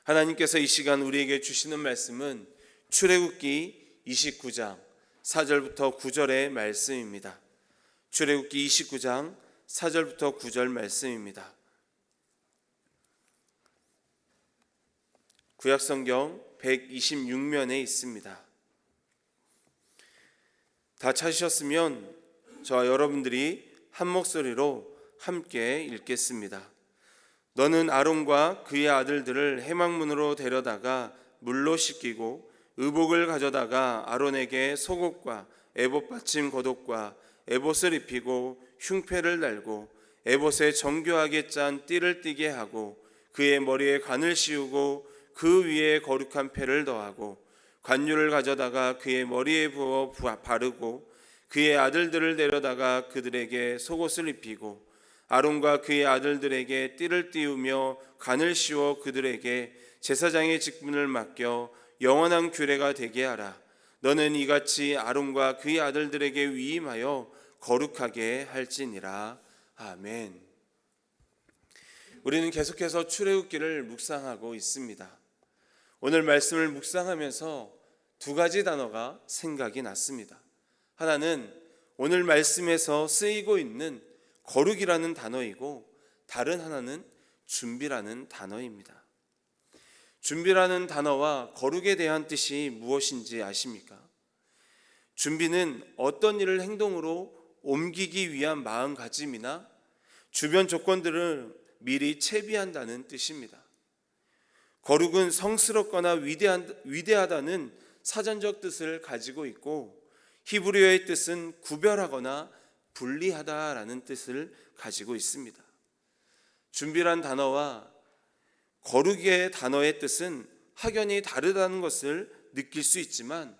하나님께서 이 시간 우리에게 주시는 말씀은 출애굽기 29장 4절부터 9절의 말씀입니다. 출애굽기 29장 4절부터 9절 말씀입니다. 구약성경 126면에 있습니다. 다 찾으셨으면 저와 여러분들이 한 목소리로 함께 읽겠습니다. 너는 아론과 그의 아들들을 회막문으로 데려다가 물로 씻기고 의복을 가져다가 아론에게 속옷과 에봇 받침 겉옷과 에봇을 입히고 흉패를 달고 에봇에 정교하게 짠 띠를 띠게 하고 그의 머리에 관을 씌우고 그 위에 거룩한 패를 더하고 관유를 가져다가 그의 머리에 부어 바르고 그의 아들들을 데려다가 그들에게 속옷을 입히고 아론과 그의 아들들에게 띠를 띠우며 관을 씌워 그들에게 제사장의 직분을 맡겨 영원한 규례가 되게 하라. 너는 이같이 아론과 그의 아들들에게 위임하여 거룩하게 할지니라. 아멘. 우리는 계속해서 출애굽기를 묵상하고 있습니다. 오늘 말씀을 묵상하면서 두 가지 단어가 생각이 났습니다. 하나는 오늘 말씀에서 쓰이고 있는 거룩이라는 단어이고 다른 하나는 준비라는 단어입니다. 준비라는 단어와 거룩에 대한 뜻이 무엇인지 아십니까? 준비는 어떤 일을 행동으로 옮기기 위한 마음가짐이나 주변 조건들을 미리 채비한다는 뜻입니다. 거룩은 성스럽거나 위대하다는 사전적 뜻을 가지고 있고 히브리어의 뜻은 구별하거나 분리하다라는 뜻을 가지고 있습니다. 준비란 단어와 거룩의 단어의 뜻은 확연히 다르다는 것을 느낄 수 있지만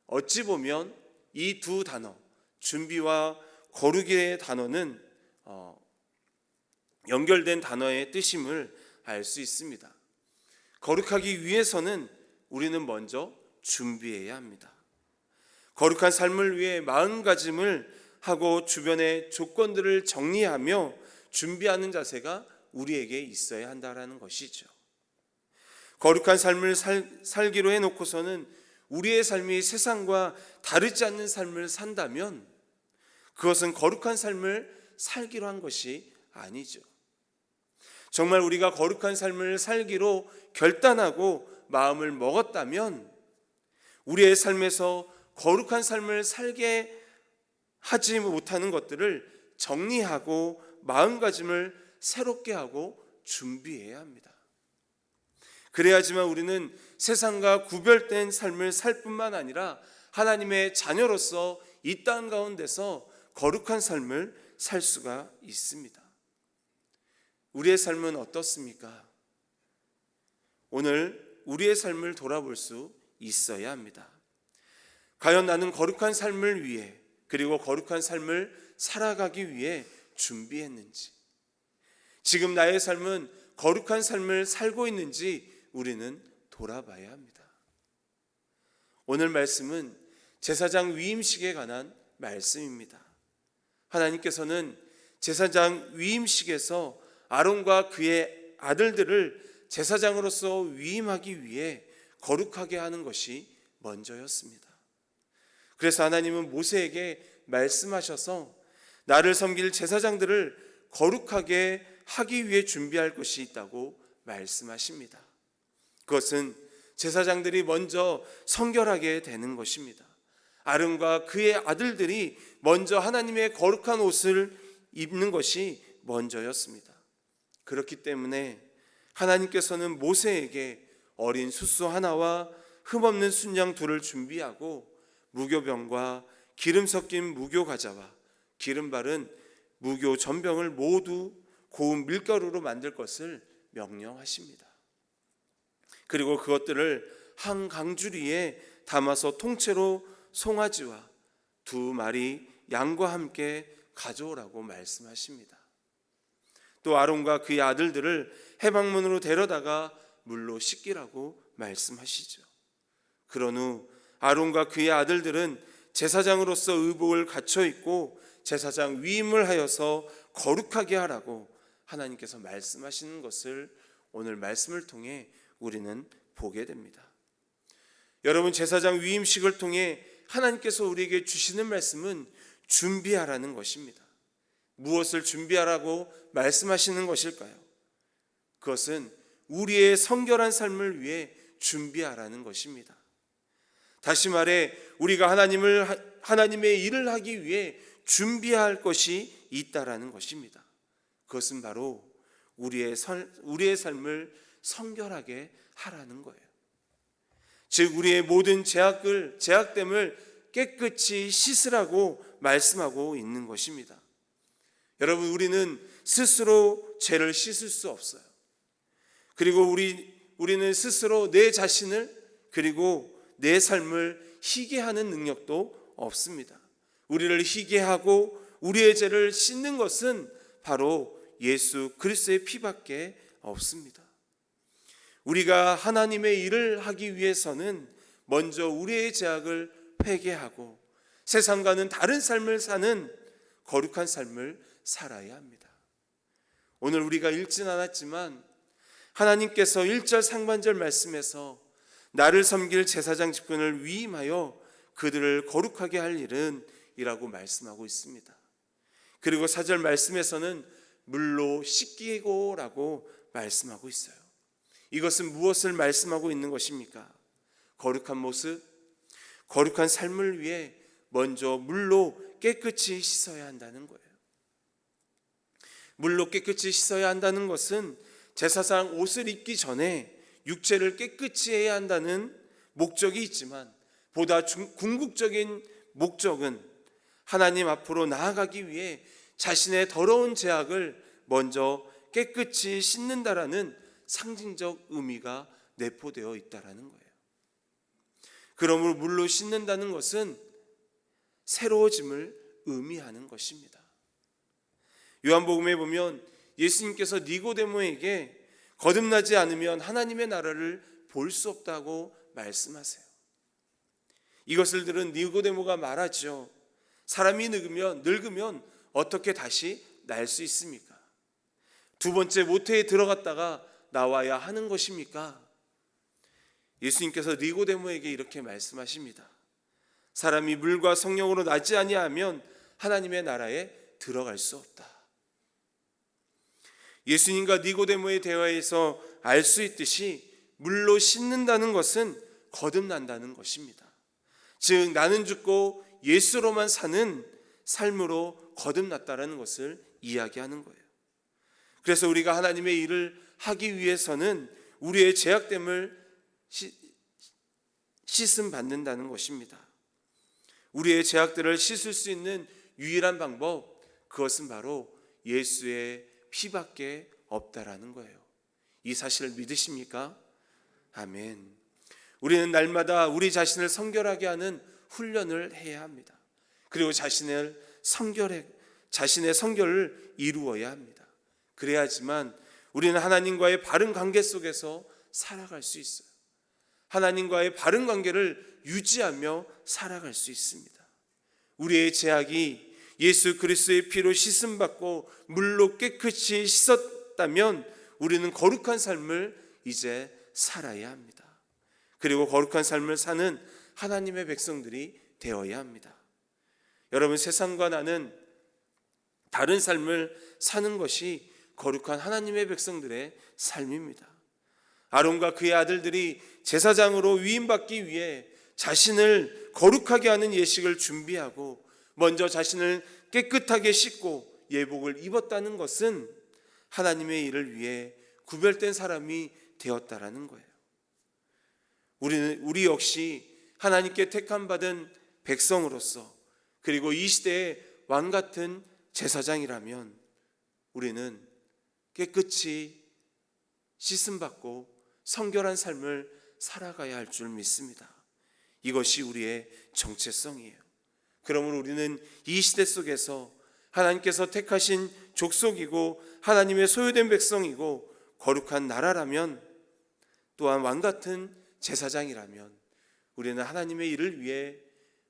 어찌 보면 이 두 단어, 준비와 거룩의 단어는 연결된 단어의 뜻임을 알 수 있습니다. 거룩하기 위해서는 우리는 먼저 준비해야 합니다. 거룩한 삶을 위해 마음가짐을 하고 주변의 조건들을 정리하며 준비하는 자세가 우리에게 있어야 한다는 것이죠. 거룩한 삶을 살기로 해놓고서는 우리의 삶이 세상과 다르지 않는 삶을 산다면 그것은 거룩한 삶을 살기로 한 것이 아니죠. 정말 우리가 거룩한 삶을 살기로 결단하고 마음을 먹었다면 우리의 삶에서 거룩한 삶을 살게 하지 못하는 것들을 정리하고 마음가짐을 새롭게 하고 준비해야 합니다. 그래야지만 우리는 세상과 구별된 삶을 살 뿐만 아니라 하나님의 자녀로서 이 땅 가운데서 거룩한 삶을 살 수가 있습니다. 우리의 삶은 어떻습니까? 오늘 우리의 삶을 돌아볼 수 있어야 합니다. 과연 나는 거룩한 삶을 위해 그리고 거룩한 삶을 살아가기 위해 준비했는지, 지금 나의 삶은 거룩한 삶을 살고 있는지 우리는 돌아봐야 합니다. 오늘 말씀은 제사장 위임식에 관한 말씀입니다. 하나님께서는 제사장 위임식에서 아론과 그의 아들들을 제사장으로서 위임하기 위해 거룩하게 하는 것이 먼저였습니다. 그래서 하나님은 모세에게 말씀하셔서 나를 섬길 제사장들을 거룩하게 하기 위해 준비할 것이 있다고 말씀하십니다. 그것은 제사장들이 먼저 성결하게 되는 것입니다. 아론과 그의 아들들이 먼저 하나님의 거룩한 옷을 입는 것이 먼저였습니다. 그렇기 때문에 하나님께서는 모세에게 어린 숫소 하나와 흠없는 순양 둘을 준비하고 무교병과 기름 섞인 무교과자와 기름 바른 무교 전병을 모두 고운 밀가루로 만들 것을 명령하십니다. 그리고 그것들을 한 강주리에 담아서 통째로 송아지와 2마리 양과 함께 가져오라고 말씀하십니다. 또 아론과 그의 아들들을 회막문으로 데려다가 물로 씻기라고 말씀하시죠. 그런 후 아론과 그의 아들들은 제사장으로서 의복을 갖춰 입고 제사장 위임을 하여서 거룩하게 하라고 하나님께서 말씀하시는 것을 오늘 말씀을 통해 우리는 보게 됩니다. 여러분, 제사장 위임식을 통해 하나님께서 우리에게 주시는 말씀은 준비하라는 것입니다. 무엇을 준비하라고 말씀하시는 것일까요? 그것은 우리의 성결한 삶을 위해 준비하라는 것입니다. 다시 말해 우리가 하나님의 일을 하기 위해 준비할 것이 있다라는 것입니다. 그것은 바로 우리의 삶을 성결하게 하라는 거예요. 즉 우리의 모든 죄악됨을 깨끗이 씻으라고 말씀하고 있는 것입니다. 여러분, 우리는 스스로 죄를 씻을 수 없어요. 그리고 우리는 스스로 내 자신을 그리고 내 삶을 희게 하는 능력도 없습니다. 우리를 희게 하고 우리의 죄를 씻는 것은 바로 예수 그리스도의 피밖에 없습니다. 우리가 하나님의 일을 하기 위해서는 먼저 우리의 죄악을 회개하고 세상과는 다른 삶을 사는 거룩한 삶을 살아야 합니다. 오늘 우리가 읽진 않았지만 하나님께서 1절 상반절 말씀에서 나를 섬길 제사장 직분을 위임하여 그들을 거룩하게 할 일은 이라고 말씀하고 있습니다. 그리고 4절 말씀에서는 물로 씻기고라고 말씀하고 있어요. 이것은 무엇을 말씀하고 있는 것입니까? 거룩한 모습, 거룩한 삶을 위해 먼저 물로 깨끗이 씻어야 한다는 거예요. 물로 깨끗이 씻어야 한다는 것은 제사상 옷을 입기 전에 육체를 깨끗이 해야 한다는 목적이 있지만 보다 궁극적인 목적은 하나님 앞으로 나아가기 위해 자신의 더러운 죄악을 먼저 깨끗이 씻는다라는 상징적 의미가 내포되어 있다라는 거예요. 그러므로 물로 씻는다는 것은 새로워짐을 의미하는 것입니다. 요한복음에 보면 예수님께서 니고데모에게 거듭나지 않으면 하나님의 나라를 볼 수 없다고 말씀하세요. 이것을 들은 니고데모가 말하죠. 사람이 늙으면 어떻게 다시 날 수 있습니까? 두 번째 모태에 들어갔다가 나와야 하는 것입니까? 예수님께서 니고데모에게 이렇게 말씀하십니다. 사람이 물과 성령으로 나지 아니하면 하나님의 나라에 들어갈 수 없다. 예수님과 니고데모의 대화에서 알 수 있듯이 물로 씻는다는 것은 거듭난다는 것입니다. 즉 나는 죽고 예수로만 사는 삶으로 거듭났다라는 것을 이야기하는 거예요. 그래서 우리가 하나님의 일을 하기 위해서는 우리의 죄악됨을 씻음 받는다는 것입니다. 우리의 죄악들을 씻을 수 있는 유일한 방법, 그것은 바로 예수의 피밖에 없다라는 거예요. 이 사실을 믿으십니까? 아멘. 우리는 날마다 우리 자신을 성결하게 하는 훈련을 해야 합니다. 그리고 자신의 성결을 이루어야 합니다. 그래야지만 우리는 하나님과의 바른 관계 속에서 살아갈 수 있어요. 하나님과의 바른 관계를 유지하며 살아갈 수 있습니다. 우리의 죄악이 예수 그리스도의 피로 씻음받고 물로 깨끗이 씻었다면 우리는 거룩한 삶을 이제 살아야 합니다. 그리고 거룩한 삶을 사는 하나님의 백성들이 되어야 합니다. 여러분, 세상과 나는 다른 삶을 사는 것이 거룩한 하나님의 백성들의 삶입니다. 아론과 그의 아들들이 제사장으로 위임받기 위해 자신을 거룩하게 하는 예식을 준비하고 먼저 자신을 깨끗하게 씻고 예복을 입었다는 것은 하나님의 일을 위해 구별된 사람이 되었다라는 거예요. 우리 역시 하나님께 택함받은 백성으로서 그리고 이 시대의 왕 같은 제사장이라면 우리는 깨끗이 씻음받고 성결한 삶을 살아가야 할 줄 믿습니다. 이것이 우리의 정체성이에요. 그러므로 우리는 이 시대 속에서 하나님께서 택하신 족속이고 하나님의 소유된 백성이고 거룩한 나라라면, 또한 왕같은 제사장이라면 우리는 하나님의 일을 위해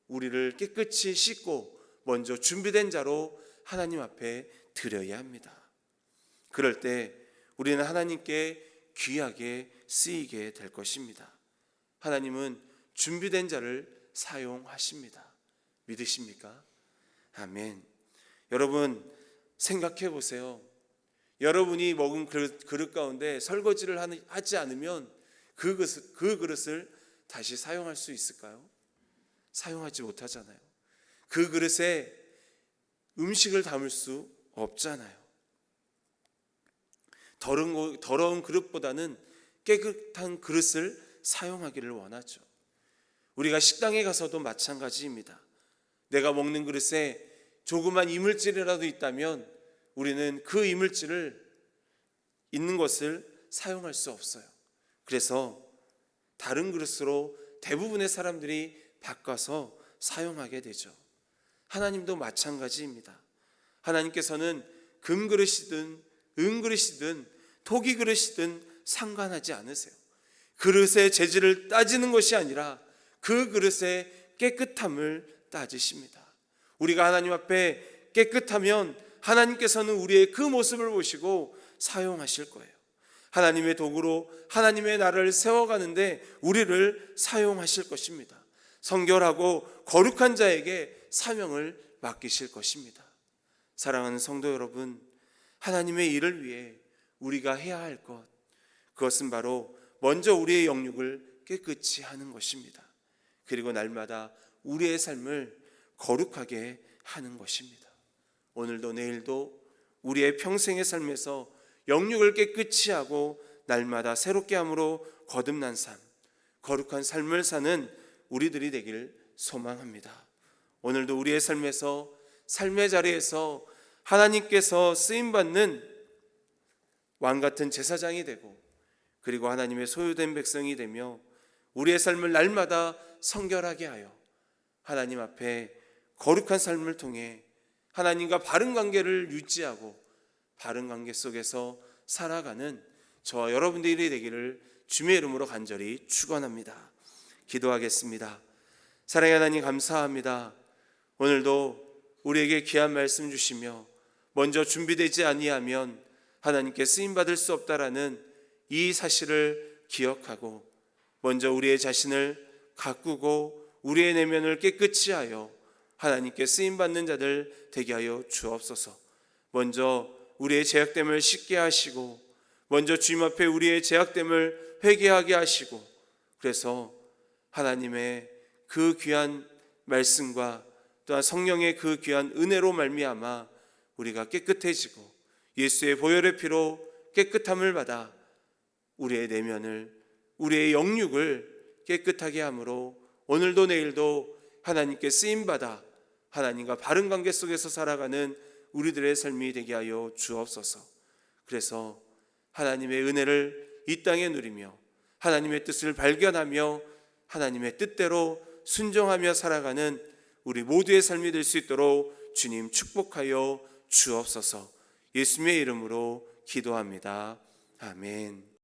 우리를 깨끗이 씻고 먼저 준비된 자로 하나님 앞에 드려야 합니다. 그럴 때 우리는 하나님께 귀하게 쓰이게 될 것입니다. 하나님은 준비된 자를 사용하십니다. 믿으십니까? 아멘. 여러분 생각해 보세요. 여러분이 먹은 그릇 가운데 설거지를 하지 않으면 그 그릇을 다시 사용할 수 있을까요? 사용하지 못하잖아요. 그 그릇에 음식을 담을 수 없잖아요. 더러운 그릇보다는 깨끗한 그릇을 사용하기를 원하죠. 우리가 식당에 가서도 마찬가지입니다. 내가 먹는 그릇에 조그만 이물질이라도 있다면 우리는 그 이물질을 있는 것을 사용할 수 없어요. 그래서 다른 그릇으로 대부분의 사람들이 바꿔서 사용하게 되죠. 하나님도 마찬가지입니다. 하나님께서는 금그릇이든 은그릇이든 토기 그릇이든 상관하지 않으세요. 그릇의 재질을 따지는 것이 아니라 그 그릇의 깨끗함을 따지십니다. 우리가 하나님 앞에 깨끗하면 하나님께서는 우리의 그 모습을 보시고 사용하실 거예요. 하나님의 도구로 하나님의 나라를 세워가는데 우리를 사용하실 것입니다. 성결하고 거룩한 자에게 사명을 맡기실 것입니다. 사랑하는 성도 여러분, 하나님의 일을 위해 우리가 해야 할 것, 그것은 바로 먼저 우리의 영육을 깨끗이 하는 것입니다. 그리고 날마다 우리의 삶을 거룩하게 하는 것입니다. 오늘도 내일도 우리의 평생의 삶에서 영육을 깨끗이 하고 날마다 새롭게 함으로 거듭난 삶, 거룩한 삶을 사는 우리들이 되길 소망합니다. 오늘도 우리의 삶에서, 삶의 자리에서 하나님께서 쓰임받는 왕같은 제사장이 되고, 그리고 하나님의 소유된 백성이 되며 우리의 삶을 날마다 성결하게 하여 하나님 앞에 거룩한 삶을 통해 하나님과 바른 관계를 유지하고 바른 관계 속에서 살아가는 저와 여러분들이 되기를 주님의 이름으로 간절히 축원합니다. 기도하겠습니다. 사랑의 하나님, 감사합니다. 오늘도 우리에게 귀한 말씀 주시며 먼저 준비되지 아니하면 하나님께 쓰임받을 수 없다라는 이 사실을 기억하고 먼저 우리의 자신을 가꾸고 우리의 내면을 깨끗이 하여 하나님께 쓰임받는 자들 되게 하여 주옵소서. 먼저 우리의 죄악됨을 씻게 하시고 먼저 주님 앞에 우리의 죄악됨을 회개하게 하시고, 그래서 하나님의 그 귀한 말씀과 또한 성령의 그 귀한 은혜로 말미암아 우리가 깨끗해지고 예수의 보혈의 피로 깨끗함을 받아 우리의 내면을, 우리의 영육을 깨끗하게 함으로 오늘도 내일도 하나님께 쓰임받아 하나님과 바른 관계 속에서 살아가는 우리들의 삶이 되게 하여 주옵소서. 그래서 하나님의 은혜를 이 땅에 누리며 하나님의 뜻을 발견하며 하나님의 뜻대로 순종하며 살아가는 우리 모두의 삶이 될 수 있도록 주님 축복하여 주옵소서. 예수님의 이름으로 기도합니다. 아멘.